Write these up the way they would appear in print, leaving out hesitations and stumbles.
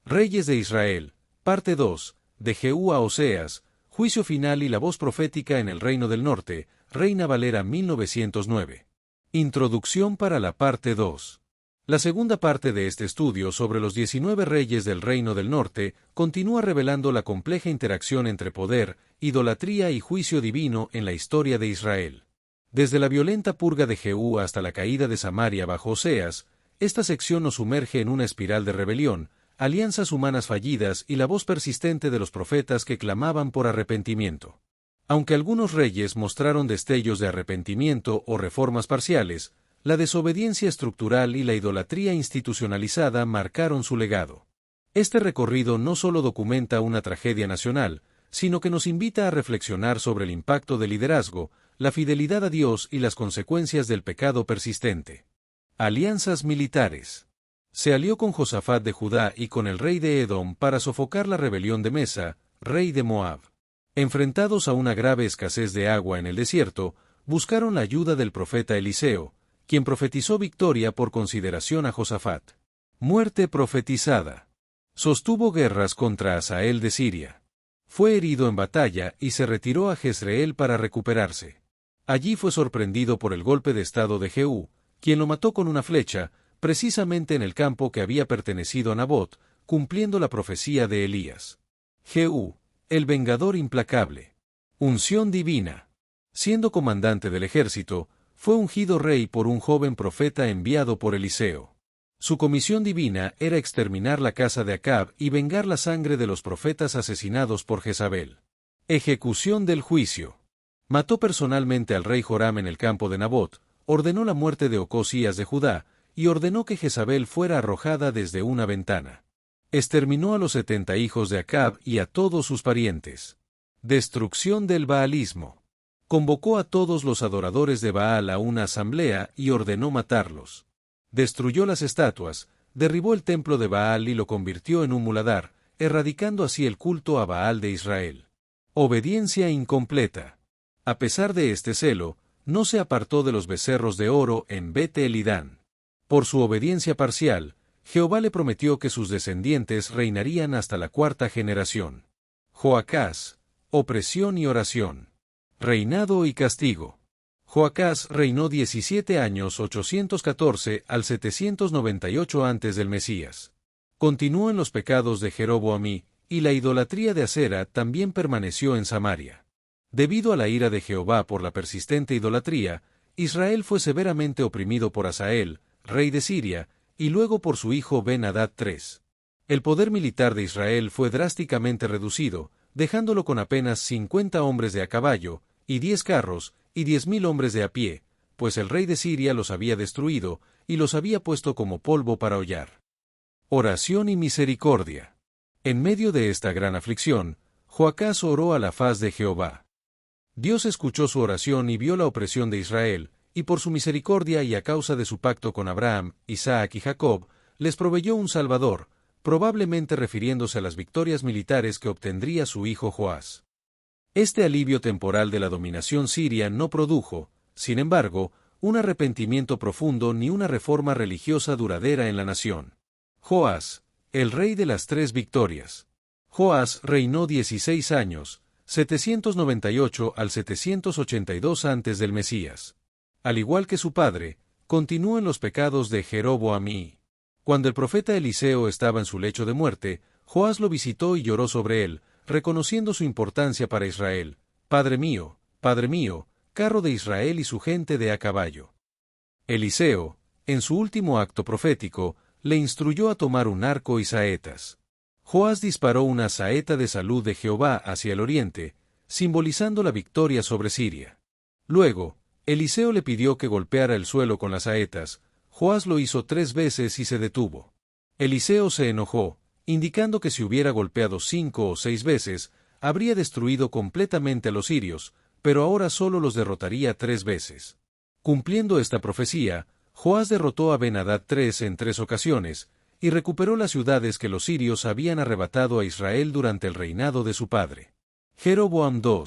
Reyes de Israel, parte 2, de Jehú a Oseas, juicio final y la voz profética en el Reino del Norte, Reina Valera 1909. Introducción para la parte 2. La segunda parte de este estudio sobre los 19 reyes del Reino del Norte continúa revelando la compleja interacción entre poder, idolatría y juicio divino en la historia de Israel. Desde la violenta purga de Jehú hasta la caída de Samaria bajo Oseas, esta sección nos sumerge en una espiral de rebelión, alianzas humanas fallidas y la voz persistente de los profetas que clamaban por arrepentimiento. Aunque algunos reyes mostraron destellos de arrepentimiento o reformas parciales, la desobediencia estructural y la idolatría institucionalizada marcaron su legado. Este recorrido no solo documenta una tragedia nacional, sino que nos invita a reflexionar sobre el impacto del liderazgo, la fidelidad a Dios y las consecuencias del pecado persistente. Alianzas militares. Se alió con Josafat de Judá y con el rey de Edom para sofocar la rebelión de Mesa, rey de Moab. Enfrentados a una grave escasez de agua en el desierto, buscaron la ayuda del profeta Eliseo, quien profetizó victoria por consideración a Josafat. Muerte profetizada. Sostuvo guerras contra Hazael de Siria. Fue herido en batalla y se retiró a Jezreel para recuperarse. Allí fue sorprendido por el golpe de estado de Jehú, quien lo mató con una flecha, precisamente en el campo que había pertenecido a Nabot, cumpliendo la profecía de Elías. Jehú, el vengador implacable. Unción divina. Siendo comandante del ejército, fue ungido rey por un joven profeta enviado por Eliseo. Su comisión divina era exterminar la casa de Acab y vengar la sangre de los profetas asesinados por Jezabel. Ejecución del juicio. Mató personalmente al rey Joram en el campo de Nabot, ordenó la muerte de Ocosías de Judá, y ordenó que Jezabel fuera arrojada desde una ventana. Exterminó a los 70 hijos de Acab y a todos sus parientes. Destrucción del baalismo. Convocó a todos los adoradores de Baal a una asamblea y ordenó matarlos. Destruyó las estatuas, derribó el templo de Baal y lo convirtió en un muladar, erradicando así el culto a Baal de Israel. Obediencia incompleta. A pesar de este celo, no se apartó de los becerros de oro en Bet-Elidán. Por su obediencia parcial, Jehová le prometió que sus descendientes reinarían hasta la 4ª generación. Joacás, opresión y oración. Reinado y castigo. Joacás reinó 17 años 814 al 798 antes del Mesías. Continuó en los pecados de Jeroboamí, y la idolatría de Asera también permaneció en Samaria. Debido a la ira de Jehová por la persistente idolatría, Israel fue severamente oprimido por Hazael, rey de Siria, y luego por su hijo Ben-Hadad III. El poder militar de Israel fue drásticamente reducido, dejándolo con apenas 50 hombres de a caballo, y 10 carros, y 10.000 hombres de a pie, pues el rey de Siria los había destruido, y los había puesto como polvo para hollar. Oración y misericordia. En medio de esta gran aflicción, Joacás oró a la faz de Jehová. Dios escuchó su oración y vio la opresión de Israel, y por su misericordia y a causa de su pacto con Abraham, Isaac y Jacob, les proveyó un Salvador, probablemente refiriéndose a las victorias militares que obtendría su hijo Joás. Este alivio temporal de la dominación siria no produjo, sin embargo, un arrepentimiento profundo ni una reforma religiosa duradera en la nación. Joás, el rey de las 3 victorias. Joás reinó 16 años, 798 al 782 antes del Mesías. Al igual que su padre, continuó en los pecados de Jeroboamí. Cuando el profeta Eliseo estaba en su lecho de muerte, Joás lo visitó y lloró sobre él, reconociendo su importancia para Israel. Padre mío, carro de Israel y su gente de a caballo. Eliseo, en su último acto profético, le instruyó a tomar un arco y saetas. Joás disparó una saeta de salud de Jehová hacia el oriente, simbolizando la victoria sobre Siria. Luego, Eliseo le pidió que golpeara el suelo con las saetas. Joás lo hizo 3 veces y se detuvo. Eliseo se enojó, indicando que si hubiera golpeado 5 o 6 veces, habría destruido completamente a los sirios, pero ahora solo los derrotaría 3 veces. Cumpliendo esta profecía, Joás derrotó a Ben-Hadad III en 3 ocasiones, y recuperó las ciudades que los sirios habían arrebatado a Israel durante el reinado de su padre. Jeroboam II.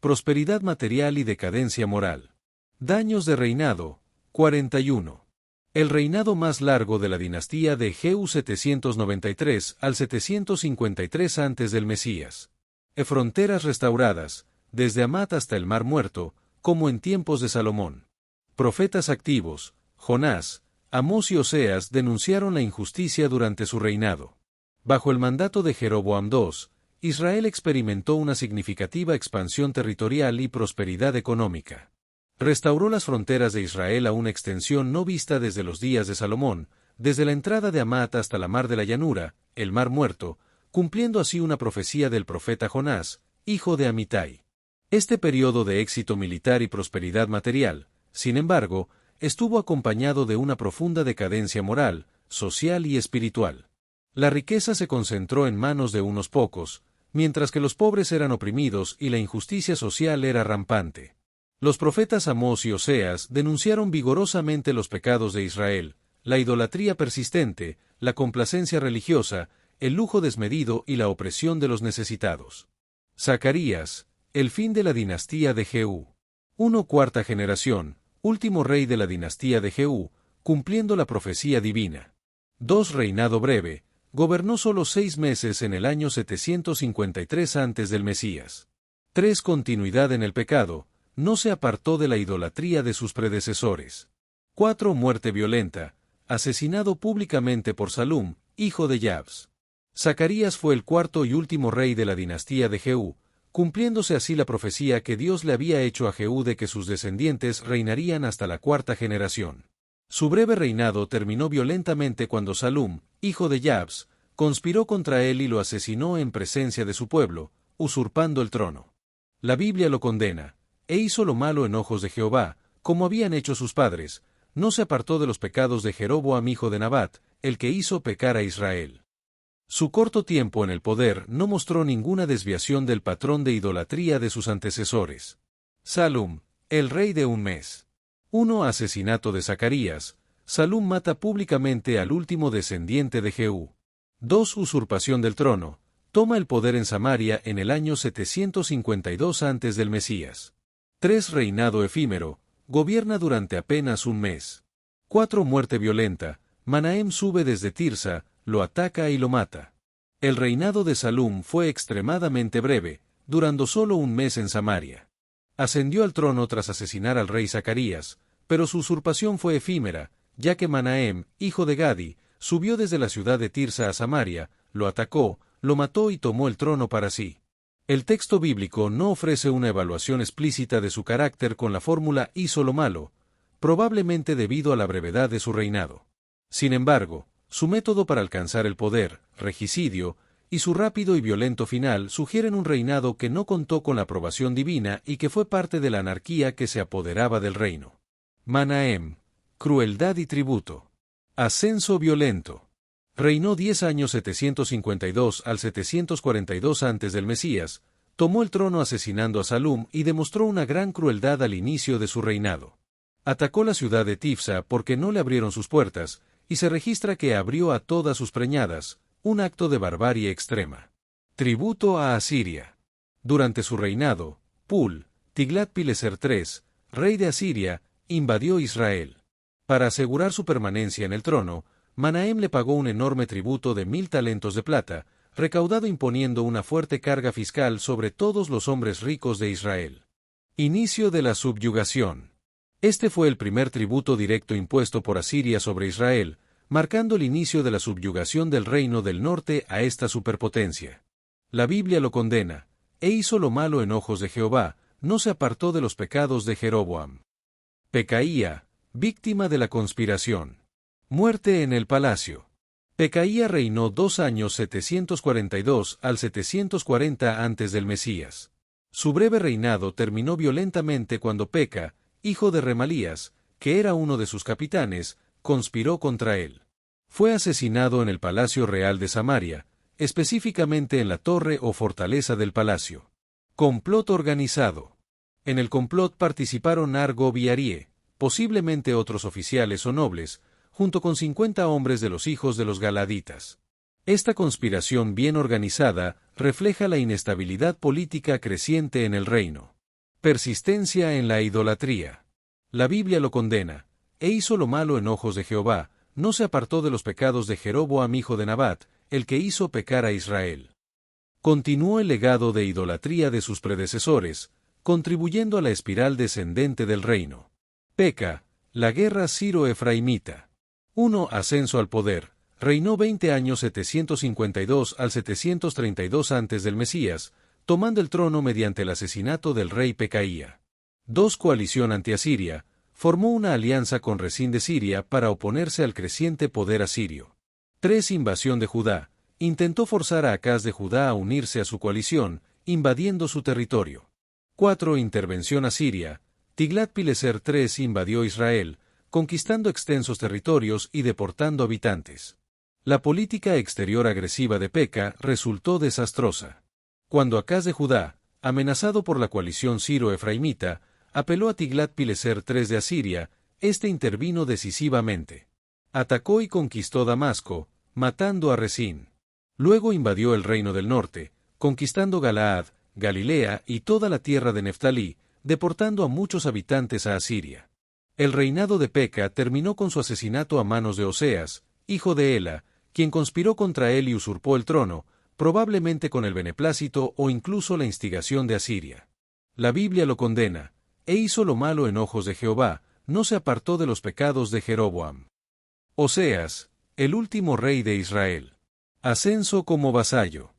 Prosperidad material y decadencia moral. Daños de reinado, 41. El reinado más largo de la dinastía de Jehú 793 al 753 antes del Mesías. Fronteras restauradas, desde Hamat hasta el Mar Muerto, como en tiempos de Salomón. Profetas activos, Jonás, Amós y Oseas denunciaron la injusticia durante su reinado. Bajo el mandato de Jeroboam II, Israel experimentó una significativa expansión territorial y prosperidad económica. Restauró las fronteras de Israel a una extensión no vista desde los días de Salomón, desde la entrada de Hamat hasta la mar de la llanura, el Mar Muerto, cumpliendo así una profecía del profeta Jonás, hijo de Amitai. Este periodo de éxito militar y prosperidad material, sin embargo, estuvo acompañado de una profunda decadencia moral, social y espiritual. La riqueza se concentró en manos de unos pocos, mientras que los pobres eran oprimidos y la injusticia social era rampante. Los profetas Amós y Oseas denunciaron vigorosamente los pecados de Israel, la idolatría persistente, la complacencia religiosa, el lujo desmedido y la opresión de los necesitados. Zacarías, el fin de la dinastía de Jehú. Cuarta generación, último rey de la dinastía de Jehú, cumpliendo la profecía divina. 2 Reinado breve, gobernó solo 6 meses en el año 753 antes del Mesías. 3 Continuidad en el pecado, no se apartó de la idolatría de sus predecesores. 4 Muerte violenta, asesinado públicamente por Salum, hijo de Jabs. Zacarías fue el cuarto y último rey de la dinastía de Jehú, cumpliéndose así la profecía que Dios le había hecho a Jehú de que sus descendientes reinarían hasta la 4ª generación. Su breve reinado terminó violentamente cuando Salum, hijo de Jabs, conspiró contra él y lo asesinó en presencia de su pueblo, usurpando el trono. La Biblia lo condena, e hizo lo malo en ojos de Jehová, como habían hecho sus padres, no se apartó de los pecados de Jeroboam hijo de Nabat, el que hizo pecar a Israel. Su corto tiempo en el poder no mostró ninguna desviación del patrón de idolatría de sus antecesores. Salum, el rey de un mes. 1 Asesinato de Zacarías. Salum mata públicamente al último descendiente de Jehú. 2 Usurpación del trono. Toma el poder en Samaria en el año 752 antes del Mesías. 3 Reinado efímero. Gobierna durante apenas un mes. 4 Muerte violenta. Manahem sube desde Tirsa, lo ataca y lo mata. El reinado de Salum fue extremadamente breve, durando solo un mes en Samaria. Ascendió al trono tras asesinar al rey Zacarías, pero su usurpación fue efímera, ya que Manahem, hijo de Gadi, subió desde la ciudad de Tirsa a Samaria, lo atacó, lo mató y tomó el trono para sí. El texto bíblico no ofrece una evaluación explícita de su carácter con la fórmula hizo lo malo, probablemente debido a la brevedad de su reinado. Sin embargo, su método para alcanzar el poder, regicidio, y su rápido y violento final sugieren un reinado que no contó con la aprobación divina y que fue parte de la anarquía que se apoderaba del reino. Manahem, crueldad y tributo. Ascenso violento. Reinó 10 años 752 al 742 antes del Mesías, tomó el trono asesinando a Salum y demostró una gran crueldad al inicio de su reinado. Atacó la ciudad de Tifsa porque no le abrieron sus puertas, y se registra que abrió a todas sus preñadas, un acto de barbarie extrema. Tributo a Asiria. Durante su reinado, Pul, Tiglat-Pileser III, rey de Asiria, invadió Israel. Para asegurar su permanencia en el trono, Manahem le pagó un enorme tributo de 1000 talentos de plata, recaudado imponiendo una fuerte carga fiscal sobre todos los hombres ricos de Israel. Inicio de la subyugación. Este fue el primer tributo directo impuesto por Asiria sobre Israel, marcando el inicio de la subyugación del reino del norte a esta superpotencia. La Biblia lo condena, e hizo lo malo en ojos de Jehová, no se apartó de los pecados de Jeroboam. Pecaía, víctima de la conspiración. Muerte en el palacio. Pecaía reinó 2 años 742 al 740 antes del Mesías. Su breve reinado terminó violentamente cuando Peca, hijo de Remalías, que era uno de sus capitanes, conspiró contra él. Fue asesinado en el Palacio Real de Samaria, específicamente en la torre o fortaleza del palacio. Complot organizado. En el complot participaron Argob y Arie, posiblemente otros oficiales o nobles, junto con 50 hombres de los hijos de los Galaditas. Esta conspiración bien organizada refleja la inestabilidad política creciente en el reino. Persistencia en la idolatría. La Biblia lo condena, e hizo lo malo en ojos de Jehová, no se apartó de los pecados de Jeroboam hijo de Nabat, el que hizo pecar a Israel. Continuó el legado de idolatría de sus predecesores, contribuyendo a la espiral descendente del reino. Peca, la guerra Siro-Efraimita. 1. Ascenso al poder. Reinó 20 años 752 al 732 antes del Mesías, tomando el trono mediante el asesinato del rey Pecaía. 2. Coalición ante Asiria. Formó una alianza con Resín de Siria para oponerse al creciente poder asirio. 3. Invasión de Judá. Intentó forzar a Acaz de Judá a unirse a su coalición, invadiendo su territorio. 4. Intervención asiria. Tiglat-Pileser III invadió Israel, conquistando extensos territorios y deportando habitantes. La política exterior agresiva de Peca resultó desastrosa. Cuando Acaz de Judá, amenazado por la coalición siro-efraimita, apeló a Tiglat-Pileser III de Asiria, este intervino decisivamente. Atacó y conquistó Damasco, matando a Resín. Luego invadió el reino del norte, conquistando Galaad, Galilea y toda la tierra de Neftalí, deportando a muchos habitantes a Asiria. El reinado de Peca terminó con su asesinato a manos de Oseas, hijo de Ela, quien conspiró contra él y usurpó el trono, probablemente con el beneplácito o incluso la instigación de Asiria. La Biblia lo condena, e hizo lo malo en ojos de Jehová, no se apartó de los pecados de Jeroboam. Oseas, el último rey de Israel. Ascenso como vasallo.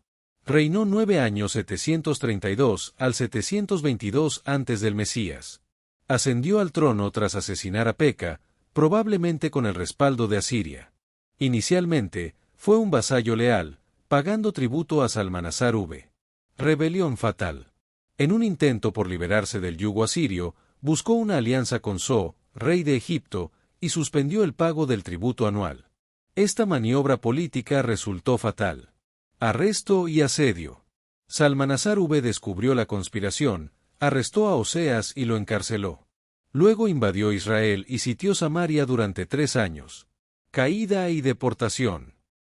Reinó 9 años 732 al 722 antes del Mesías. Ascendió al trono tras asesinar a Peca, probablemente con el respaldo de Asiria. Inicialmente, fue un vasallo leal, pagando tributo a Salmanasar V. Rebelión fatal. En un intento por liberarse del yugo asirio, buscó una alianza con So, rey de Egipto, y suspendió el pago del tributo anual. Esta maniobra política resultó fatal. Arresto y asedio. Salmanasar V descubrió la conspiración, arrestó a Oseas y lo encarceló. Luego invadió Israel y sitió Samaria durante 3 años. Caída y deportación.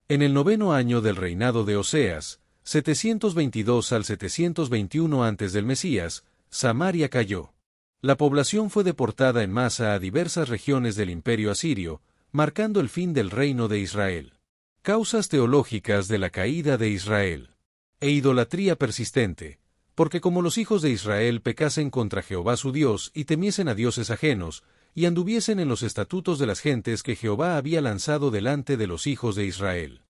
En el 9º año del reinado de Oseas, 722 al 721 antes del Mesías, Samaria cayó. La población fue deportada en masa a diversas regiones del imperio asirio, marcando el fin del reino de Israel. Causas teológicas de la caída de Israel. E idolatría persistente, porque como los hijos de Israel pecasen contra Jehová su Dios y temiesen a dioses ajenos, y anduviesen en los estatutos de las gentes que Jehová había lanzado delante de los hijos de Israel.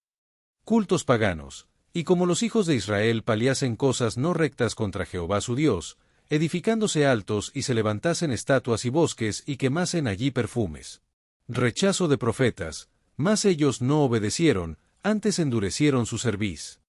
Cultos paganos, y como los hijos de Israel paliasen cosas no rectas contra Jehová su Dios, edificándose altos y se levantasen estatuas y bosques y quemasen allí perfumes. Rechazo de profetas, mas ellos no obedecieron, antes endurecieron su cerviz.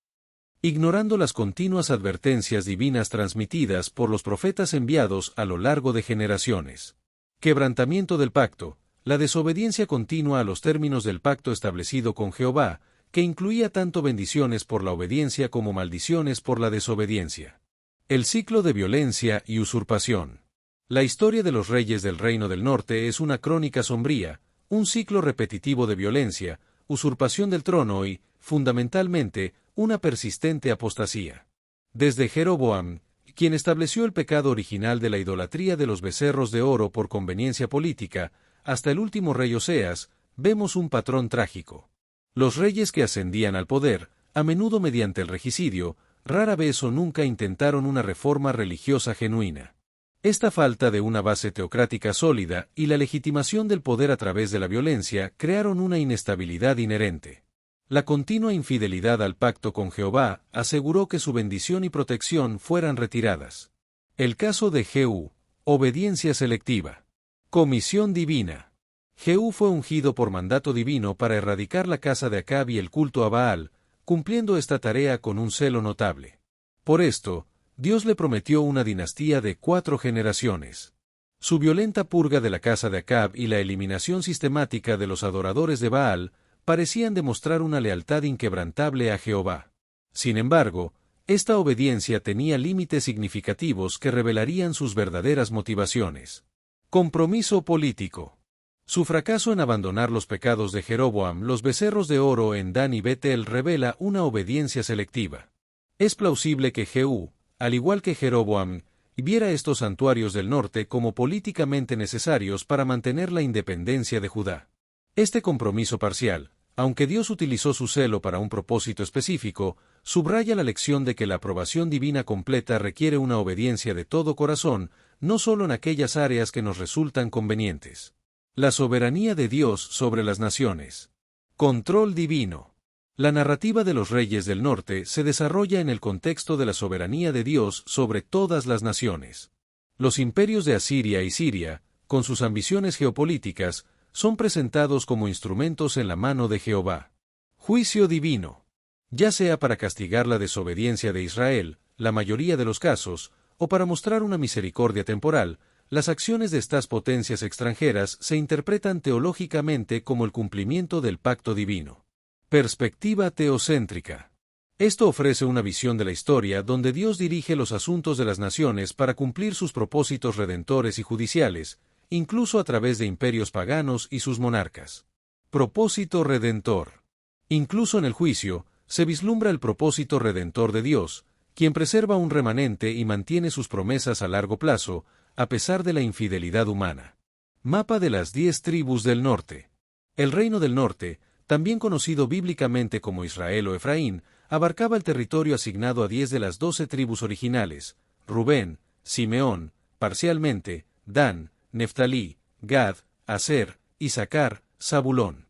Ignorando las continuas advertencias divinas transmitidas por los profetas enviados a lo largo de generaciones. Quebrantamiento del pacto, la desobediencia continua a los términos del pacto establecido con Jehová, que incluía tanto bendiciones por la obediencia como maldiciones por la desobediencia. El ciclo de violencia y usurpación. La historia de los reyes del Reino del Norte es una crónica sombría, un ciclo repetitivo de violencia, usurpación del trono y, fundamentalmente, una persistente apostasía. Desde Jeroboam, quien estableció el pecado original de la idolatría de los becerros de oro por conveniencia política, hasta el último rey Oseas, vemos un patrón trágico. Los reyes que ascendían al poder, a menudo mediante el regicidio, rara vez o nunca intentaron una reforma religiosa genuina. Esta falta de una base teocrática sólida y la legitimación del poder a través de la violencia crearon una inestabilidad inherente. La continua infidelidad al pacto con Jehová aseguró que su bendición y protección fueran retiradas. El caso de Jehú, obediencia selectiva. Comisión divina. Jehú fue ungido por mandato divino para erradicar la casa de Acab y el culto a Baal, cumpliendo esta tarea con un celo notable. Por esto, Dios le prometió una dinastía de 4 generaciones. Su violenta purga de la casa de Acab y la eliminación sistemática de los adoradores de Baal parecían demostrar una lealtad inquebrantable a Jehová. Sin embargo, esta obediencia tenía límites significativos que revelarían sus verdaderas motivaciones. Compromiso político. Su fracaso en abandonar los pecados de Jeroboam, los becerros de oro en Dan y Betel, revela una obediencia selectiva. Es plausible que Jehú, al igual que Jeroboam, y viera estos santuarios del norte como políticamente necesarios para mantener la independencia de Judá. Este compromiso parcial, aunque Dios utilizó su celo para un propósito específico, subraya la lección de que la aprobación divina completa requiere una obediencia de todo corazón, no solo en aquellas áreas que nos resultan convenientes. La soberanía de Dios sobre las naciones. Control divino. La narrativa de los reyes del norte se desarrolla en el contexto de la soberanía de Dios sobre todas las naciones. Los imperios de Asiria y Siria, con sus ambiciones geopolíticas, son presentados como instrumentos en la mano de Jehová. Juicio divino. Ya sea para castigar la desobediencia de Israel, la mayoría de los casos, o para mostrar una misericordia temporal, las acciones de estas potencias extranjeras se interpretan teológicamente como el cumplimiento del pacto divino. Perspectiva teocéntrica. Esto ofrece una visión de la historia donde Dios dirige los asuntos de las naciones para cumplir sus propósitos redentores y judiciales, incluso a través de imperios paganos y sus monarcas. Propósito redentor. Incluso en el juicio, se vislumbra el propósito redentor de Dios, quien preserva un remanente y mantiene sus promesas a largo plazo, a pesar de la infidelidad humana. Mapa de las 10 tribus del norte. El reino del norte, también conocido bíblicamente como Israel o Efraín, abarcaba el territorio asignado a 10 de las 12 tribus originales: Rubén, Simeón, parcialmente, Dan, Neftalí, Gad, Aser, Isaacar, Zabulón.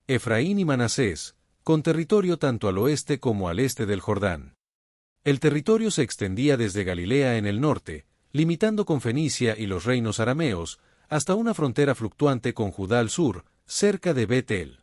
Efraín y Manasés, con territorio tanto al oeste como al este del Jordán. El territorio se extendía desde Galilea en el norte, limitando con Fenicia y los reinos arameos, hasta una frontera fluctuante con Judá al sur, cerca de Bet-El.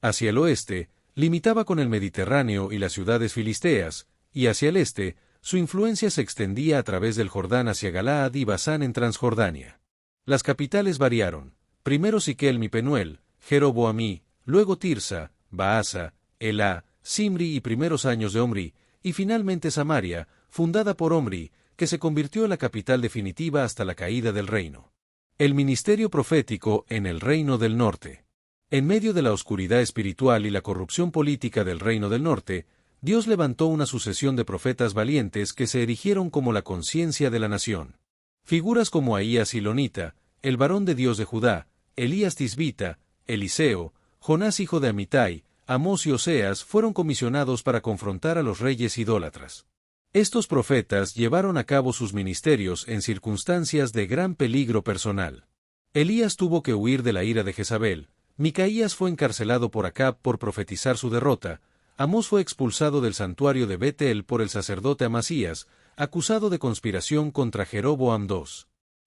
Hacia el oeste, limitaba con el Mediterráneo y las ciudades filisteas, y hacia el este, su influencia se extendía a través del Jordán hacia Galaad y Basán en Transjordania. Las capitales variaron: primero Siquelm y Penuel, Jeroboamí, luego Tirsa, Baasa, Elá, Simri y primeros años de Omri, y finalmente Samaria, fundada por Omri, que se convirtió en la capital definitiva hasta la caída del reino. El ministerio profético en el reino del norte. En medio de la oscuridad espiritual y la corrupción política del reino del norte, Dios levantó una sucesión de profetas valientes que se erigieron como la conciencia de la nación. Figuras como Ahías Silonita, el varón de Dios de Judá, Elías Tisbita, Eliseo, Jonás hijo de Amitai, Amós y Oseas fueron comisionados para confrontar a los reyes idólatras. Estos profetas llevaron a cabo sus ministerios en circunstancias de gran peligro personal. Elías tuvo que huir de la ira de Jezabel. Micaías fue encarcelado por Acab por profetizar su derrota. Amós fue expulsado del santuario de Bet-El por el sacerdote Amasías, acusado de conspiración contra Jeroboam II.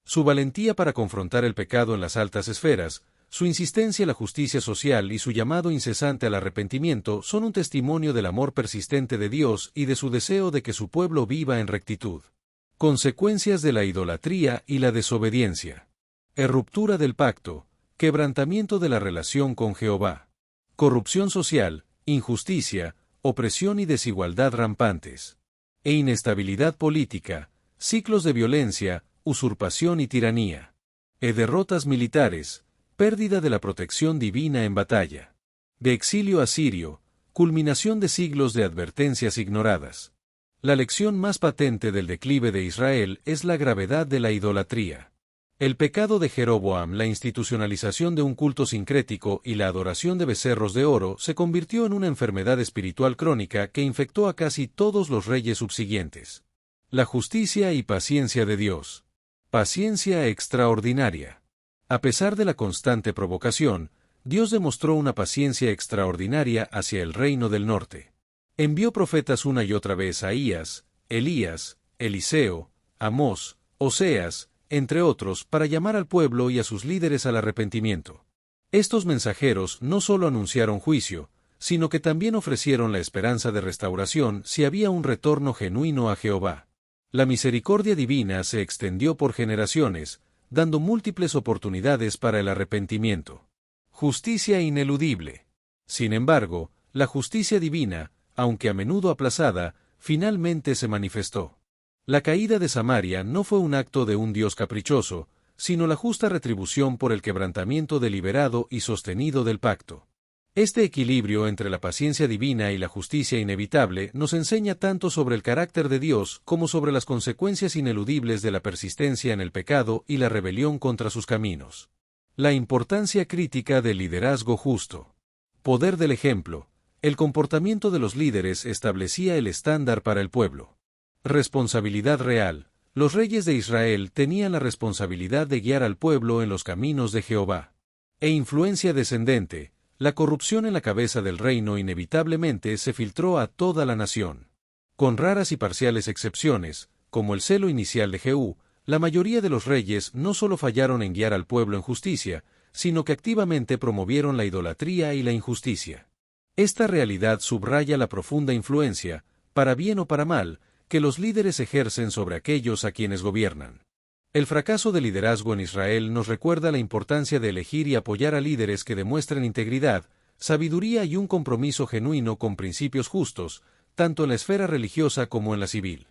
Su valentía para confrontar el pecado en las altas esferas, su insistencia en la justicia social y su llamado incesante al arrepentimiento son un testimonio del amor persistente de Dios y de su deseo de que su pueblo viva en rectitud. Consecuencias de la idolatría y la desobediencia. Ruptura del pacto. Quebrantamiento de la relación con Jehová. Corrupción social, injusticia, opresión y desigualdad rampantes. E inestabilidad política, ciclos de violencia, usurpación y tiranía. Derrotas militares, pérdida de la protección divina en batalla. De exilio asirio, culminación de siglos de advertencias ignoradas. La lección más patente del declive de Israel es la gravedad de la idolatría. El pecado de Jeroboam, la institucionalización de un culto sincrético y la adoración de becerros de oro se convirtió en una enfermedad espiritual crónica que infectó a casi todos los reyes subsiguientes. La justicia y paciencia de Dios. Paciencia extraordinaria. A pesar de la constante provocación, Dios demostró una paciencia extraordinaria hacia el reino del norte. Envió profetas una y otra vez a Ahías, Elías, Eliseo, Amós, Oseas, entre otros, para llamar al pueblo y a sus líderes al arrepentimiento. Estos mensajeros no solo anunciaron juicio, sino que también ofrecieron la esperanza de restauración si había un retorno genuino a Jehová. La misericordia divina se extendió por generaciones, dando múltiples oportunidades para el arrepentimiento. Justicia ineludible. Sin embargo, la justicia divina, aunque a menudo aplazada, finalmente se manifestó. La caída de Samaria no fue un acto de un Dios caprichoso, sino la justa retribución por el quebrantamiento deliberado y sostenido del pacto. Este equilibrio entre la paciencia divina y la justicia inevitable nos enseña tanto sobre el carácter de Dios como sobre las consecuencias ineludibles de la persistencia en el pecado y la rebelión contra sus caminos. La importancia crítica del liderazgo justo. Poder del ejemplo. El comportamiento de los líderes establecía el estándar para el pueblo. Responsabilidad real. Los reyes de Israel tenían la responsabilidad de guiar al pueblo en los caminos de Jehová. E influencia descendente. La corrupción en la cabeza del reino inevitablemente se filtró a toda la nación. Con raras y parciales excepciones, como el celo inicial de Jehú, la mayoría de los reyes no solo fallaron en guiar al pueblo en justicia, sino que activamente promovieron la idolatría y la injusticia. Esta realidad subraya la profunda influencia, para bien o para mal, que los líderes ejercen sobre aquellos a quienes gobiernan. El fracaso del liderazgo en Israel nos recuerda la importancia de elegir y apoyar a líderes que demuestren integridad, sabiduría y un compromiso genuino con principios justos, tanto en la esfera religiosa como en la civil.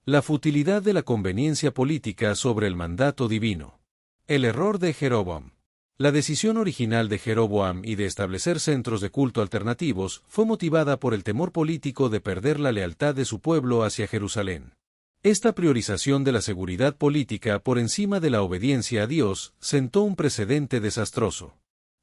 La futilidad de la conveniencia política sobre el mandato divino. El error de Jeroboam. La decisión original de Jeroboam y de establecer centros de culto alternativos fue motivada por el temor político de perder la lealtad de su pueblo hacia Jerusalén. Esta priorización de la seguridad política por encima de la obediencia a Dios sentó un precedente desastroso.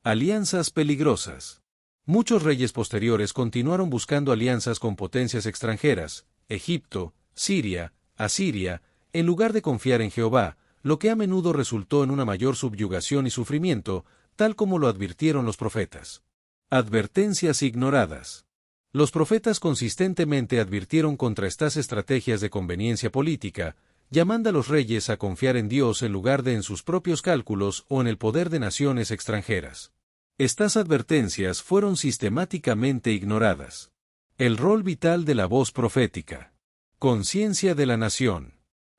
Alianzas peligrosas. Muchos reyes posteriores continuaron buscando alianzas con potencias extranjeras, Egipto, Siria, Asiria, en lugar de confiar en Jehová, lo que a menudo resultó en una mayor subyugación y sufrimiento, tal como lo advirtieron los profetas. Advertencias ignoradas. Los profetas consistentemente advirtieron contra estas estrategias de conveniencia política, llamando a los reyes a confiar en Dios en lugar de en sus propios cálculos o en el poder de naciones extranjeras. Estas advertencias fueron sistemáticamente ignoradas. El rol vital de la voz profética. Conciencia de la nación.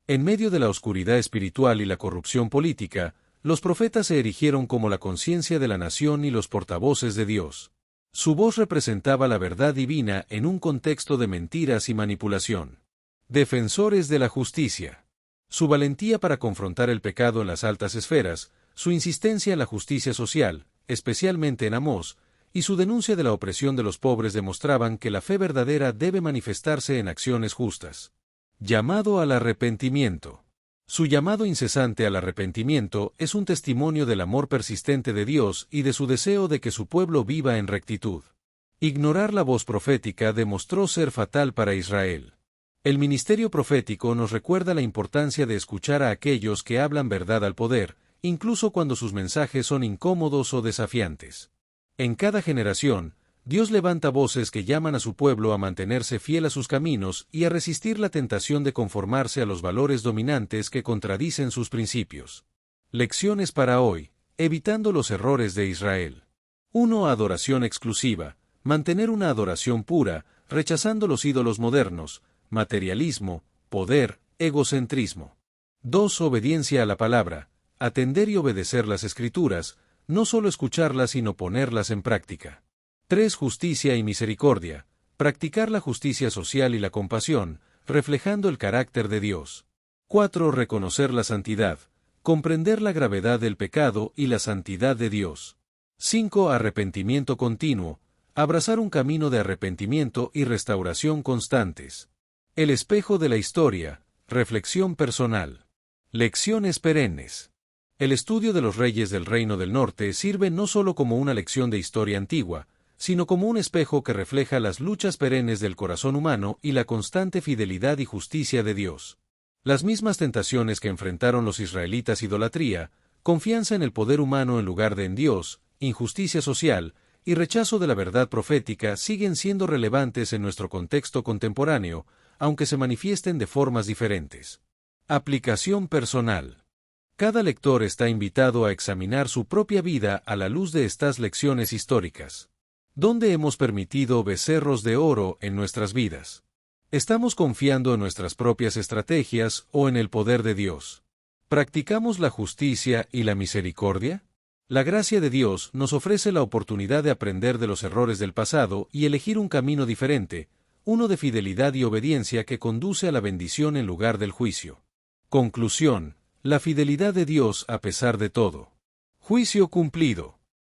En medio de la oscuridad espiritual y la corrupción política, los profetas se erigieron como la conciencia de la nación y los portavoces de Dios. Su voz representaba la verdad divina en un contexto de mentiras y manipulación. Defensores de la justicia. Su valentía para confrontar el pecado en las altas esferas, su insistencia en la justicia social, especialmente en Amós, y su denuncia de la opresión de los pobres demostraban que la fe verdadera debe manifestarse en acciones justas. Llamado al arrepentimiento. Su llamado incesante al arrepentimiento es un testimonio del amor persistente de Dios y de su deseo de que su pueblo viva en rectitud. Ignorar la voz profética demostró ser fatal para Israel. El ministerio profético nos recuerda la importancia de escuchar a aquellos que hablan verdad al poder, incluso cuando sus mensajes son incómodos o desafiantes. En cada generación, Dios levanta voces que llaman a su pueblo a mantenerse fiel a sus caminos y a resistir la tentación de conformarse a los valores dominantes que contradicen sus principios. Lecciones para hoy, evitando los errores de Israel. 1. Adoración exclusiva. Mantener una adoración pura, rechazando los ídolos modernos, materialismo, poder, egocentrismo. 2. Obediencia a la palabra. Atender y obedecer las Escrituras, no solo escucharlas sino ponerlas en práctica. 3. Justicia y misericordia. Practicar la justicia social y la compasión, reflejando el carácter de Dios. 4. Reconocer la santidad. Comprender la gravedad del pecado y la santidad de Dios. 5. Arrepentimiento continuo. Abrazar un camino de arrepentimiento y restauración constantes. El espejo de la historia. Reflexión personal. Lecciones perennes. El estudio de los reyes del Reino del Norte sirve no solo como una lección de historia antigua, sino como un espejo que refleja las luchas perennes del corazón humano y la constante fidelidad y justicia de Dios. Las mismas tentaciones que enfrentaron los israelitas: idolatría, confianza en el poder humano en lugar de en Dios, injusticia social y rechazo de la verdad profética, siguen siendo relevantes en nuestro contexto contemporáneo, aunque se manifiesten de formas diferentes. Aplicación personal. Cada lector está invitado a examinar su propia vida a la luz de estas lecciones históricas. ¿Dónde hemos permitido becerros de oro en nuestras vidas? ¿Estamos confiando en nuestras propias estrategias o en el poder de Dios? ¿Practicamos la justicia y la misericordia? La gracia de Dios nos ofrece la oportunidad de aprender de los errores del pasado y elegir un camino diferente, uno de fidelidad y obediencia que conduce a la bendición en lugar del juicio. Conclusión: la fidelidad de Dios a pesar de todo. Juicio cumplido.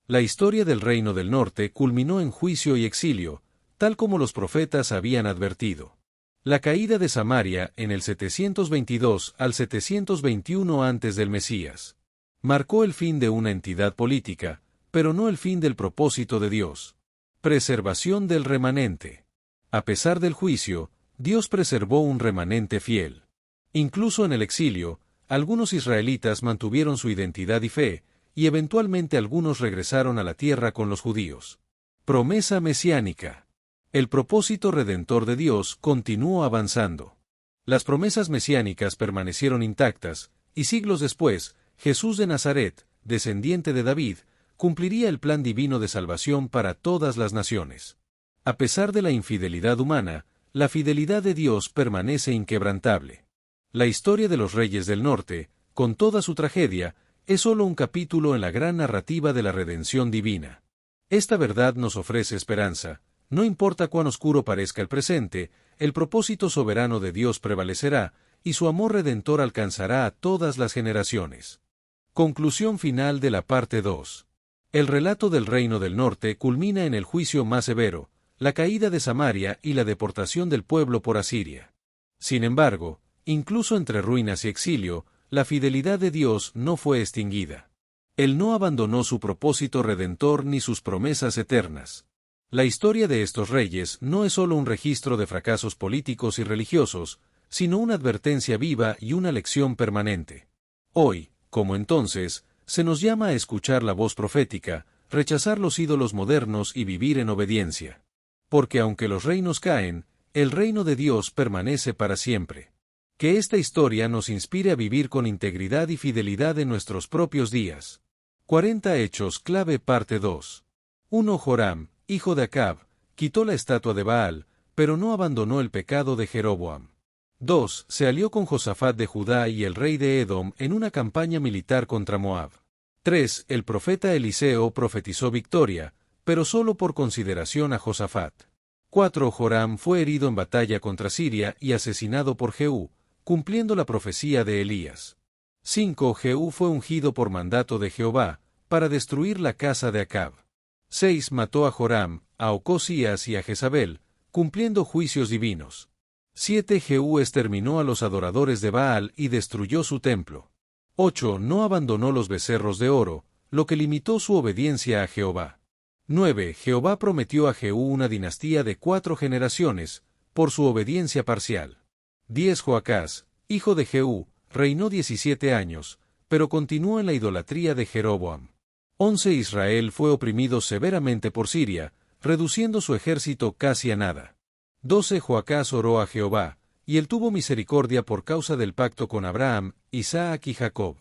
La historia del Reino del Norte culminó en juicio y exilio, tal como los profetas habían advertido. La caída de Samaria en el 722 al 721 antes del Mesías marcó el fin de una entidad política, pero no el fin del propósito de Dios. Preservación del remanente. A pesar del juicio, Dios preservó un remanente fiel. Incluso en el exilio, algunos israelitas mantuvieron su identidad y fe, y eventualmente algunos regresaron a la tierra con los judíos. Promesa mesiánica. El propósito redentor de Dios continuó avanzando. Las promesas mesiánicas permanecieron intactas, y siglos después, Jesús de Nazaret, descendiente de David, cumpliría el plan divino de salvación para todas las naciones. A pesar de la infidelidad humana, la fidelidad de Dios permanece inquebrantable. La historia de los reyes del norte, con toda su tragedia, es solo un capítulo en la gran narrativa de la redención divina. Esta verdad nos ofrece esperanza. No importa cuán oscuro parezca el presente, el propósito soberano de Dios prevalecerá, y su amor redentor alcanzará a todas las generaciones. Conclusión final de la parte 2. El relato del Reino del Norte culmina en el juicio más severo, la caída de Samaria y la deportación del pueblo por Asiria. Sin embargo, incluso entre ruinas y exilio, la fidelidad de Dios no fue extinguida. Él no abandonó su propósito redentor ni sus promesas eternas. La historia de estos reyes no es solo un registro de fracasos políticos y religiosos, sino una advertencia viva y una lección permanente. Hoy, como entonces, se nos llama a escuchar la voz profética, rechazar los ídolos modernos y vivir en obediencia. Porque aunque los reinos caen, el reino de Dios permanece para siempre. Que esta historia nos inspire a vivir con integridad y fidelidad en nuestros propios días. 40 Hechos clave parte 2. 1. Joram, hijo de Acab, quitó la estatua de Baal, pero no abandonó el pecado de Jeroboam. 2. Se alió con Josafat de Judá y el rey de Edom en una campaña militar contra Moab. 3. El profeta Eliseo profetizó victoria, pero solo por consideración a Josafat. 4. Joram fue herido en batalla contra Siria y asesinado por Jehú, cumpliendo la profecía de Elías. 5. Jehú fue ungido por mandato de Jehová, para destruir la casa de Acab. 6. Mató a Joram, a Ocosías y a Jezabel, cumpliendo juicios divinos. 7. Jehú exterminó a los adoradores de Baal y destruyó su templo. 8. No abandonó los becerros de oro, lo que limitó su obediencia a Jehová. 9. Jehová prometió a Jehú una dinastía de 4 generaciones, por su obediencia parcial. 10. Joacás, hijo de Jehú, reinó 17 años, pero continuó en la idolatría de Jeroboam. 11. Israel fue oprimido severamente por Siria, reduciendo su ejército casi a nada. 12. Joacás oró a Jehová, y él tuvo misericordia por causa del pacto con Abraham, Isaac y Jacob.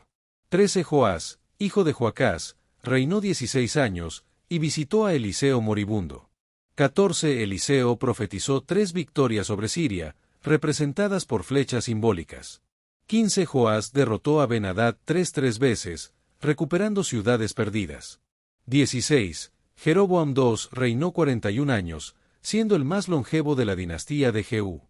13. Joás, hijo de Joacás, reinó 16 años, y visitó a Eliseo moribundo. 14. Eliseo profetizó 3 victorias sobre Siria, representadas por flechas simbólicas. 15. Joás derrotó a Ben-Hadad 3 veces, recuperando ciudades perdidas. 16. Jeroboam II reinó 41 años, siendo el más longevo de la dinastía de Jehú.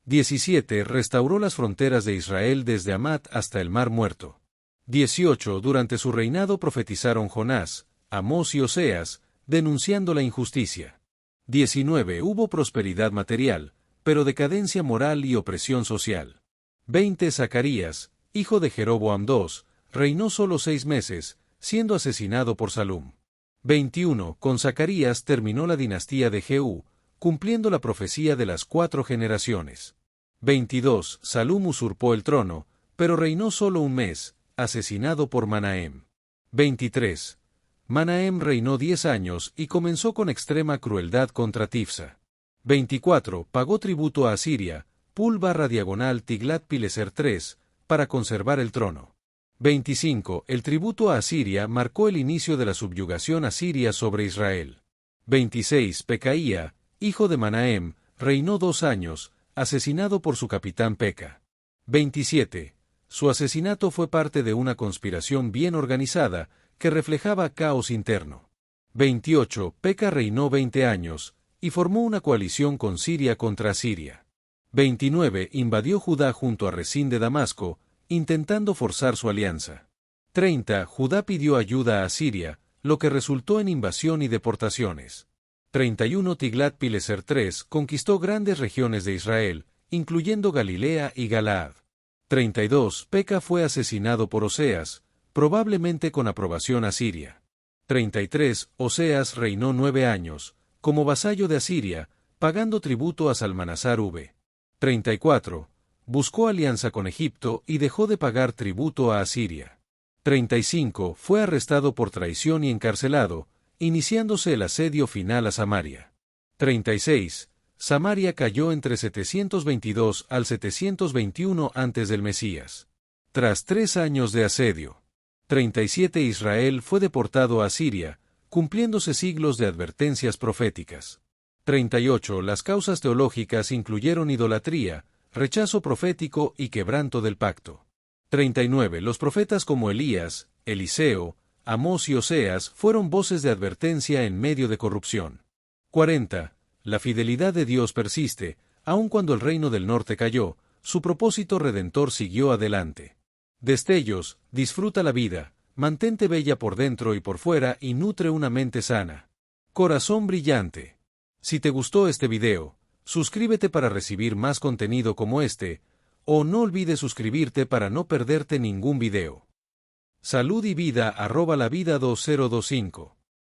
17. Restauró las fronteras de Israel desde Hamat hasta el Mar Muerto. 18. Durante su reinado profetizaron Jonás, Amós y Oseas, denunciando la injusticia. 19. Hubo prosperidad material, pero decadencia moral y opresión social. 20. Zacarías, hijo de Jeroboam II, reinó solo 6 meses, siendo asesinado por Salum. 21. Con Zacarías terminó la dinastía de Jehú, cumpliendo la profecía de las 4 generaciones. 22. Salum usurpó el trono, pero reinó solo 1 mes, asesinado por Manahem. 23. Manahem reinó 10 años y comenzó con extrema crueldad contra Tifsa. 24. Pagó tributo a Asiria, Pul/Tiglat-Pileser III, para conservar el trono. 25. El tributo a Asiria marcó el inicio de la subyugación asiria sobre Israel. 26. Pecaía, hijo de Manahem, reinó 2 años, asesinado por su capitán Peca. 27. Su asesinato fue parte de una conspiración bien organizada, que reflejaba caos interno. 28. Peca reinó 20 años, y formó una coalición con Siria contra Asiria. 29. Invadió Judá junto a Resín de Damasco, intentando forzar su alianza. 30. Judá pidió ayuda a Asiria, lo que resultó en invasión y deportaciones. 31 Tiglat-Pileser III conquistó grandes regiones de Israel, incluyendo Galilea y Galaad. 32 Peca fue asesinado por Oseas, probablemente con aprobación asiria. 33 Oseas reinó 9 años, como vasallo de Asiria, pagando tributo a Salmanasar V. 34 buscó alianza con Egipto y dejó de pagar tributo a Asiria. 35 fue arrestado por traición y encarcelado, iniciándose el asedio final a Samaria. 36 Samaria cayó entre 722 al 721 antes del Mesías. Tras 3 años de asedio. 37 Israel fue deportado a Asiria, cumpliéndose siglos de advertencias proféticas. 38 Las causas teológicas incluyeron idolatría, rechazo profético y quebranto del pacto. 39 Los profetas como Elías, Eliseo, Amós y Oseas fueron voces de advertencia en medio de corrupción. 40 La fidelidad de Dios persiste, aun cuando el reino del norte cayó, su propósito redentor siguió adelante. Destellos, disfruta la vida, mantente bella por dentro y por fuera y nutre una mente sana. Corazón brillante. Si te gustó este video, suscríbete para recibir más contenido como este, o no olvides suscribirte para no perderte ningún video. Salud y vida @lavida2025